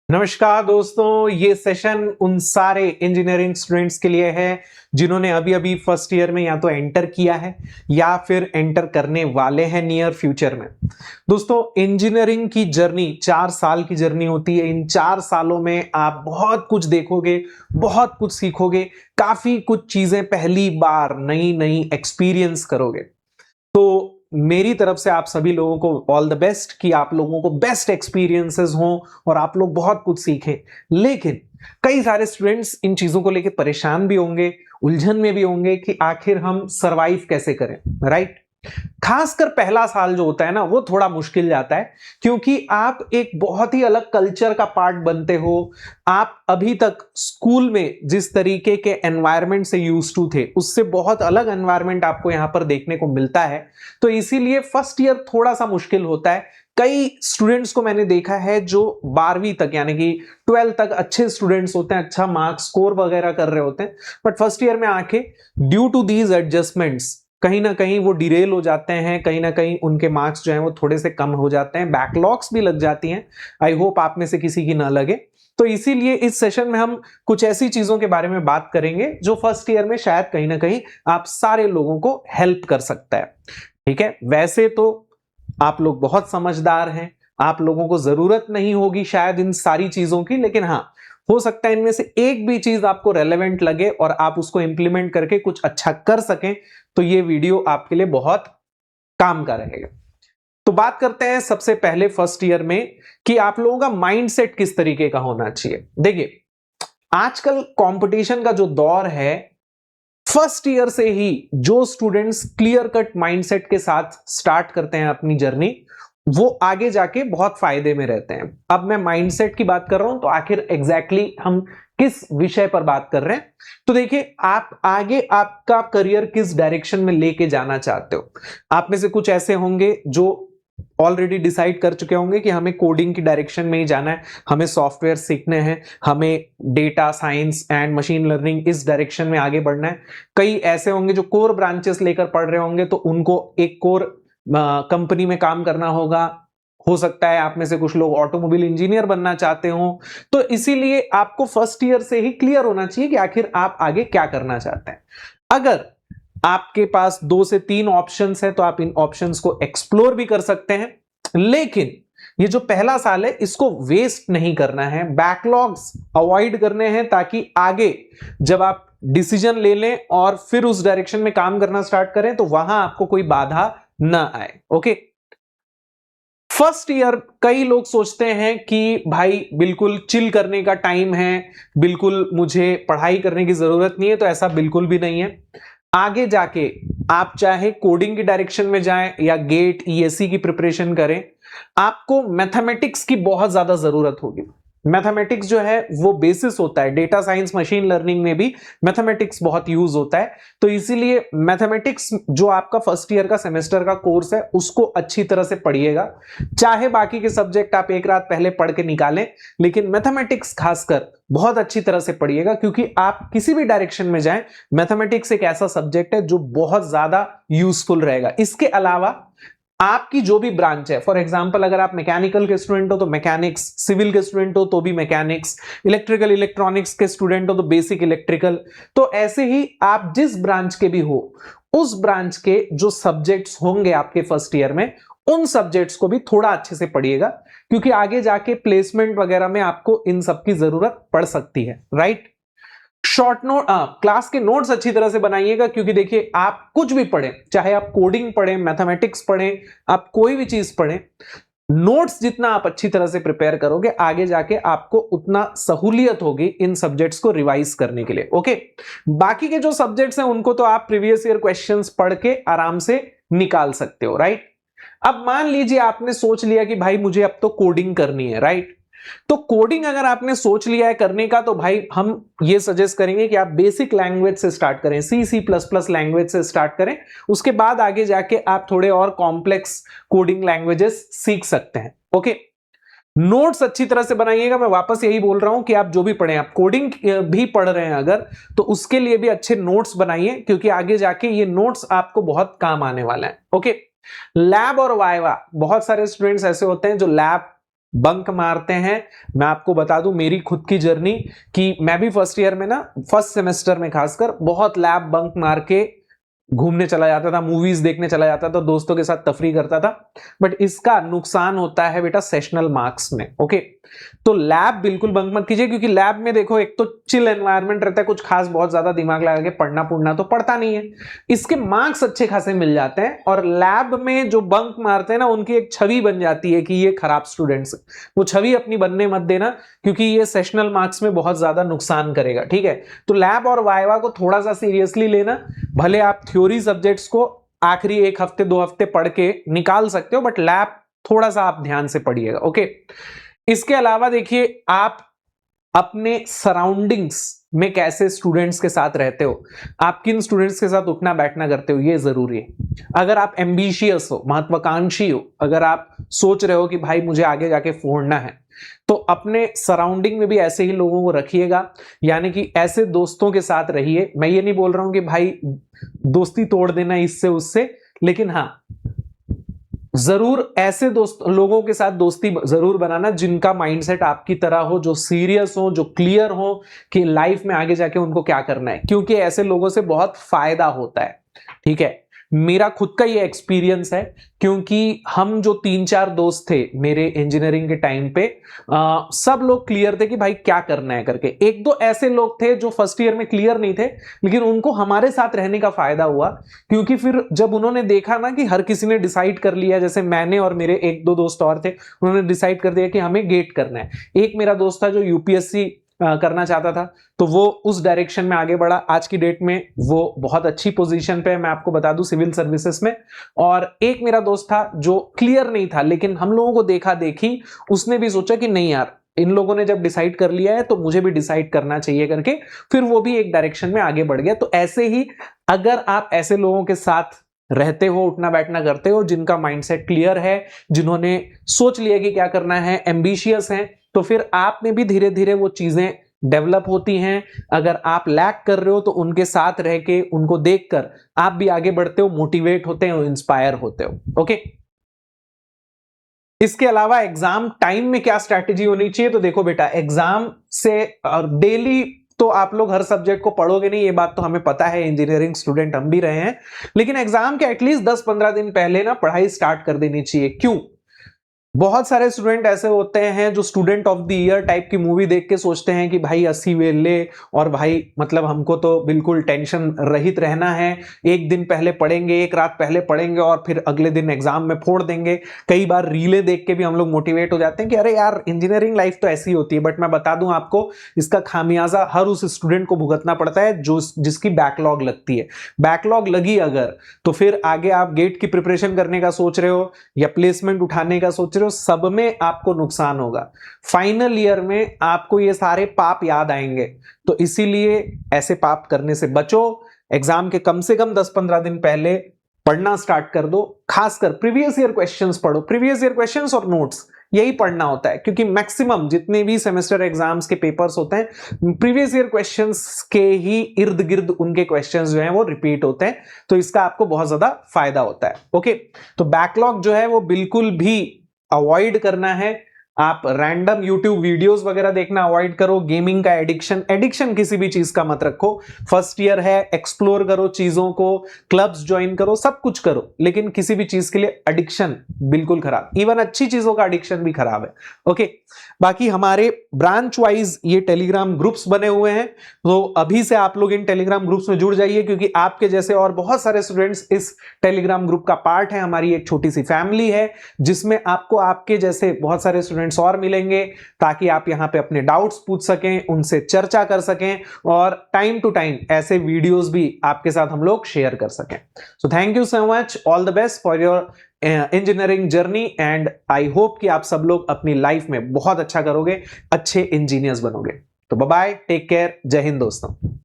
नमस्कार दोस्तों, ये सेशन उन सारे इंजीनियरिंग स्टूडेंट्स के लिए है जिन्होंने अभी अभी फर्स्ट ईयर में या तो एंटर किया है या फिर एंटर करने वाले हैं नियर फ्यूचर में। दोस्तों, इंजीनियरिंग की जर्नी 4 साल की जर्नी होती है। इन 4 सालों में आप बहुत कुछ देखोगे, बहुत कुछ सीखोगे, काफी कुछ चीजें पहली बार नई नई एक्सपीरियंस करोगे। तो मेरी तरफ से आप सभी लोगों को ऑल द बेस्ट कि आप लोगों को बेस्ट एक्सपीरियंसेस हों और आप लोग बहुत कुछ सीखें। लेकिन कई सारे स्टूडेंट्स इन चीजों को लेकर परेशान भी होंगे, उलझन में भी होंगे कि आखिर हम सरवाइव कैसे करें, राइट। खासकर पहला साल जो होता है ना, वो थोड़ा मुश्किल जाता है क्योंकि आप एक बहुत ही अलग कल्चर का पार्ट बनते हो। आप अभी तक स्कूल में जिस तरीके के एनवायरनमेंट से यूज टू थे, उससे बहुत अलग एनवायरनमेंट आपको यहां पर देखने को मिलता है। तो इसीलिए फर्स्ट ईयर थोड़ा सा मुश्किल होता है। कई स्टूडेंट्स को मैंने देखा है जो 12वीं तक यानी कि 12 तक अच्छे स्टूडेंट्स होते हैं, अच्छा मार्क्स स्कोर वगैरह कर रहे होते हैं, बट फर्स्ट ईयर में आके ड्यू टू दीज एडजस्टमेंट्स कहीं ना कहीं वो डिरेल हो जाते हैं, कहीं ना कहीं उनके मार्क्स जो हैं वो थोड़े से कम हो जाते हैं, बैकलॉग्स भी लग जाती हैं। आई होप आप में से किसी की ना लगे। तो इसीलिए इस सेशन में हम कुछ ऐसी चीजों के बारे में बात करेंगे जो फर्स्ट ईयर में शायद कहीं ना कहीं आप सारे लोगों को हेल्प कर सकता है। ठीक है, वैसे तो आप लोग बहुत समझदार हैं, आप लोगों को जरूरत नहीं होगी शायद इन सारी चीजों की, लेकिन हाँ, हो सकता है इनमें से एक भी चीज आपको रेलेवेंट लगे और आप उसको इंप्लीमेंट करके कुछ अच्छा कर सकें, तो ये वीडियो आपके लिए बहुत काम का रहेगा। तो बात करते हैं सबसे पहले फर्स्ट ईयर में कि आप लोगों का माइंडसेट किस तरीके का होना चाहिए। देखिए, आजकल कंपटीशन का जो दौर है, फर्स्ट ईयर से ही जो स्टूडेंट्स क्लियर कट माइंडसेट के साथ स्टार्ट करते हैं अपनी जर्नी, वो आगे जाके बहुत फायदे में रहते हैं। अब मैं माइंडसेट की बात कर रहा हूं, तो आखिर एग्जैक्टली हम किस विषय पर बात कर रहे हैं। तो देखिए, आप आगे आपका करियर किस डायरेक्शन में लेके जाना चाहते हो। आप में से कुछ ऐसे होंगे जो ऑलरेडी डिसाइड कर चुके होंगे कि हमें कोडिंग की डायरेक्शन में ही जाना है, हमें सॉफ्टवेयर सीखने हैं, हमें data science and machine learning इस डायरेक्शन में आगे बढ़ना है। कई ऐसे होंगे जो कोर ब्रांचेस लेकर पढ़ रहे होंगे, तो उनको एक कोर कंपनी में काम करना होगा। हो सकता है आप में से कुछ लोग ऑटोमोबाइल इंजीनियर बनना चाहते हो। तो इसीलिए आपको फर्स्ट ईयर से ही क्लियर होना चाहिए कि आखिर आप आगे क्या करना चाहते हैं। अगर आपके पास 2 से 3 ऑप्शंस हैं तो आप इन ऑप्शंस को एक्सप्लोर भी कर सकते हैं, लेकिन ये जो पहला साल है इसको वेस्ट नहीं करना है, बैकलॉग्स अवॉइड करने हैं, ताकि आगे जब आप डिसीजन ले लें और फिर उस डायरेक्शन में काम करना स्टार्ट करें तो वहां आपको कोई बाधा ना आए। ओके, फर्स्ट ईयर कई लोग सोचते हैं कि भाई बिल्कुल चिल करने का टाइम है, बिल्कुल मुझे पढ़ाई करने की जरूरत नहीं है। तो ऐसा बिल्कुल भी नहीं है। आगे जाके आप चाहे कोडिंग की डायरेक्शन में जाएं या गेट ईएससी की प्रिपरेशन करें, आपको मैथमेटिक्स की बहुत ज्यादा जरूरत होगी। मैथमेटिक्स जो है वो बेसिस होता है, डेटा साइंस मशीन लर्निंग में भी मैथमेटिक्स बहुत यूज होता है। तो इसीलिए मैथमेटिक्स जो आपका फर्स्ट ईयर का सेमेस्टर का कोर्स है उसको अच्छी तरह से पढ़िएगा। चाहे बाकी के सब्जेक्ट आप एक रात पहले पढ़ के निकालें, लेकिन मैथमेटिक्स खासकर बहुत अच्छी तरह से पढ़िएगा, क्योंकि आप किसी भी डायरेक्शन में जाएं, मैथमेटिक्स एक ऐसा सब्जेक्ट है जो बहुत ज्यादा यूजफुल रहेगा। इसके अलावा आपकी जो भी ब्रांच है, फॉर एग्जांपल अगर आप मैकेनिकल के स्टूडेंट हो तो मैकेनिक्स, सिविल के स्टूडेंट हो तो भी मैकेनिक्स, इलेक्ट्रिकल इलेक्ट्रॉनिक्स के स्टूडेंट हो तो बेसिक इलेक्ट्रिकल। तो ऐसे ही आप जिस ब्रांच के भी हो, उस ब्रांच के जो सब्जेक्ट्स होंगे आपके फर्स्ट ईयर में, उन सब्जेक्ट्स को भी थोड़ा अच्छे से पढ़िएगा, क्योंकि आगे जाके प्लेसमेंट वगैरह में आपको इन सब की जरूरत पड़ सकती है, राइट। शॉर्ट नोट क्लास के नोट्स अच्छी तरह से बनाइएगा, क्योंकि देखिए, आप कुछ भी पढ़ें, चाहे आप कोडिंग पढ़ें, मैथमेटिक्स पढ़ें, आप कोई भी चीज पढ़ें, नोट्स जितना आप अच्छी तरह से प्रिपेयर करोगे, आगे जाके आपको उतना सहूलियत होगी इन सब्जेक्ट्स को रिवाइज करने के लिए। ओके, बाकी के जो सब्जेक्ट्स हैं उनको तो आप प्रीवियस ईयर क्वेश्चंस पढ़ के आराम से निकाल सकते हो, राइट। अब मान लीजिए आपने सोच लिया कि भाई मुझे अब तो कोडिंग करनी है, राइट। तो कोडिंग अगर आपने सोच लिया है करने का, तो भाई हम ये सजेस्ट करेंगे कि आप बेसिक लैंग्वेज से स्टार्ट करें, C++ लैंग्वेज से स्टार्ट करें। उसके बाद आगे जाके आप थोड़े और कॉम्प्लेक्स कोडिंग लैंग्वेजेस सीख सकते हैं। ओके, नोट्स अच्छी तरह से बनाइएगा। मैं वापस यही बोल रहा हूं कि आप जो भी पढ़ें, आप कोडिंग भी पढ़ रहे हैं अगर, तो उसके लिए भी अच्छे नोट्स बनाइए, क्योंकि आगे जाके ये नोट्स आपको बहुत काम आने वाला है। ओके, लैब और वाइवा, बहुत सारे स्टूडेंट्स ऐसे होते हैं जो लैब बंक मारते हैं। मैं आपको बता दूं मेरी खुद की जर्नी कि मैं भी फर्स्ट ईयर में ना, फर्स्ट सेमेस्टर में खासकर बहुत लैब बंक मार के घूमने चला जाता था, मूवीज देखने चला जाता था, दोस्तों के साथ तफरी करता था। बट इसका नुकसान होता है बेटा सेशनल मार्क्स में। ओके, तो लैब बिल्कुल बंक मत कीजिए, क्योंकि लैब में देखो एक तो चिल एनवायरनमेंट रहता है, कुछ खास बहुत ज्यादा दिमाग लगा के पढ़ना तो पढ़ता नहीं है, इसके मार्क्स अच्छे खासे मिल जाते हैं। और लैब में जो बंक मारते हैं ना, उनकी एक छवि बन जाती है कि ये खराब स्टूडेंट्स है। वो छवि अपनी बनने मत देना, क्योंकि ये सेशनल मार्क्स में बहुत ज्यादा नुकसान करेगा। ठीक है, तो लैब और वाइवा को थोड़ा सा सीरियसली लेना। भले आप थ्योरी सब्जेक्ट्स को आखिरी 1 हफ्ते 2 हफ्ते पढ़ के निकाल सकते हो, बट लैब थोड़ा सा आप ध्यान से पढ़िएगा। ओके, इसके अलावा देखिए आप अपने सराउंडिंग्स में कैसे स्टूडेंट्स के साथ रहते हो, आप किन स्टूडेंट्स के साथ उठना बैठना करते हो, ये जरूरी है। अगर आप एम्बिशियस हो, महत्वाकांक्षी हो, अगर आप सोच रहे हो कि भाई मुझे आगे जाके फोड़ना है, तो अपने सराउंडिंग में भी ऐसे ही लोगों को रखिएगा, यानी कि ऐसे दोस्तों के साथ रहिए। मैं ये नहीं बोल रहा हूं कि भाई दोस्ती तोड़ देना इससे उससे, लेकिन हाँ जरूर ऐसे दोस्त लोगों के साथ दोस्ती जरूर बनाना जिनका माइंडसेट आपकी तरह हो, जो सीरियस हो, जो क्लियर हो कि लाइफ में आगे जाके उनको क्या करना है, क्योंकि ऐसे लोगों से बहुत फायदा होता है। ठीक है, मेरा खुद का ये एक्सपीरियंस है, क्योंकि हम जो 3-4 दोस्त थे मेरे इंजीनियरिंग के टाइम पे, सब लोग क्लियर थे कि भाई क्या करना है करके। 1-2 ऐसे लोग थे जो फर्स्ट ईयर में क्लियर नहीं थे, लेकिन उनको हमारे साथ रहने का फायदा हुआ, क्योंकि फिर जब उन्होंने देखा ना कि हर किसी ने डिसाइड कर लिया, जैसे मैंने और मेरे 1-2 दोस्त और थे, उन्होंने डिसाइड कर दिया कि हमें गेट करना है। एक मेरा दोस्त था जो यूपीएससी करना चाहता था, तो वो उस डायरेक्शन में आगे बढ़ा। आज की डेट में वो बहुत अच्छी पोजीशन पे है, मैं आपको बता दूं, सिविल सर्विसेज में। और एक मेरा दोस्त था जो क्लियर नहीं था, लेकिन हम लोगों को देखा देखी उसने भी सोचा कि नहीं यार, इन लोगों ने जब डिसाइड कर लिया है तो मुझे भी डिसाइड करना चाहिए करके, फिर वो भी एक डायरेक्शन में आगे बढ़ गया। तो ऐसे ही अगर आप ऐसे लोगों के साथ रहते हो, उठना बैठना करते हो, जिनका माइंडसेट क्लियर है, जिन्होंने सोच लिया कि क्या करना है, एम्बिशियस हैं, तो फिर आप में भी धीरे धीरे वो चीजें डेवलप होती हैं। अगर आप लैक कर रहे हो तो उनके साथ रह के, उनको देखकर आप भी आगे बढ़ते हो, मोटिवेट होते हो, इंस्पायर होते हो। ओके, इसके अलावा एग्जाम टाइम में क्या स्ट्रैटेजी होनी चाहिए, तो देखो बेटा, एग्जाम से और डेली तो आप लोग हर सब्जेक्ट को पढ़ोगे नहीं, ये बात तो हमें पता है, इंजीनियरिंग स्टूडेंट हम भी रहे हैं, लेकिन एग्जाम के एटलीस्ट 10-15 दिन पहले ना पढ़ाई स्टार्ट कर देनी चाहिए। क्यों? बहुत सारे स्टूडेंट ऐसे होते हैं जो student of the year type की मूवी देख के सोचते हैं कि भाई 80 वेले, और भाई मतलब हमको तो बिल्कुल टेंशन रहित रहना है, एक दिन पहले पढ़ेंगे, एक रात पहले पढ़ेंगे और फिर अगले दिन एग्जाम में फोड़ देंगे। कई बार रीले देख के भी हम लोग मोटिवेट हो जाते हैं कि अरे यार इंजीनियरिंग लाइफ तो ऐसी होती है। बट मैं बता दूं आपको, इसका खामियाजा हर उस स्टूडेंट को भुगतना पड़ता है जो जिसकी बैकलॉग लगती है। बैकलॉग लगी अगर, तो फिर आगे आप गेट की प्रिपरेशन करने का सोच रहे हो या प्लेसमेंट उठाने का सोच रहे हो, सब में आपको नुकसान होगा। फाइनल ईयर में आपको ये सारे पाप याद आएंगे, तो इसीलिए ऐसे पाप करने से बचो। एग्जाम के कम से कम 10-15 दिन पहले पढ़ना स्टार्ट कर दो। खासकर प्रीवियस ईयर क्वेश्चंस पढ़ो, प्रीवियस ईयर क्वेश्चंस और नोट्स, यही पढ़ना होता है, क्योंकि मैक्सिमम जितने भी सेमेस्टर एग्जाम्स के पेपर्स होते हैं, प्रीवियस ईयर क्वेश्चंस के ही इर्द गिर्द उनके क्वेश्चंस जो हैं वो रिपीट होते हैं, तो इसका आपको बहुत ज्यादा फायदा होता है। ओके, तो बैकलॉग जो है वो बिल्कुल भी अवॉइड करना है। आप रैंडम यूट्यूब वीडियोस वगैरह देखना अवॉइड करो। गेमिंग का एडिक्शन किसी भी चीज का मत रखो। फर्स्ट ईयर है, एक्सप्लोर करो चीजों को, क्लब्स ज्वाइन करो, सब कुछ करो, लेकिन किसी भी चीज के लिए एडिक्शन बिल्कुल खराब। इवन अच्छी चीजों का एडिक्शन भी खराब है। ओके, बाकी हमारे ब्रांच वाइज ये टेलीग्राम ग्रुप्स बने हुए हैं, तो अभी से आप लोग इन टेलीग्राम ग्रुप्स में जुड़ जाइए, क्योंकि आपके जैसे और बहुत सारे स्टूडेंट्स इस टेलीग्राम ग्रुप का पार्ट है। हमारी एक छोटी सी फैमिली है जिसमें आपको आपके जैसे बहुत सारे स्टूडेंट्स और मिलेंगे, ताकि आप यहां पे अपने डाउट्स पूछ सकें, उनसे चर्चा कर सकें, और टाइम टू टाइम ऐसे वीडियोस भी आपके साथ हम लोग शेयर कर सकें। So thank you so much, all the best for your engineering journey, and I hope कि आप सब लोग अपनी लाइफ में बहुत अच्छा करोगे, अच्छे इंजीनियर्स बनोगे। तो बाय बाय, टेक केयर, जय हिंद दोस्तों।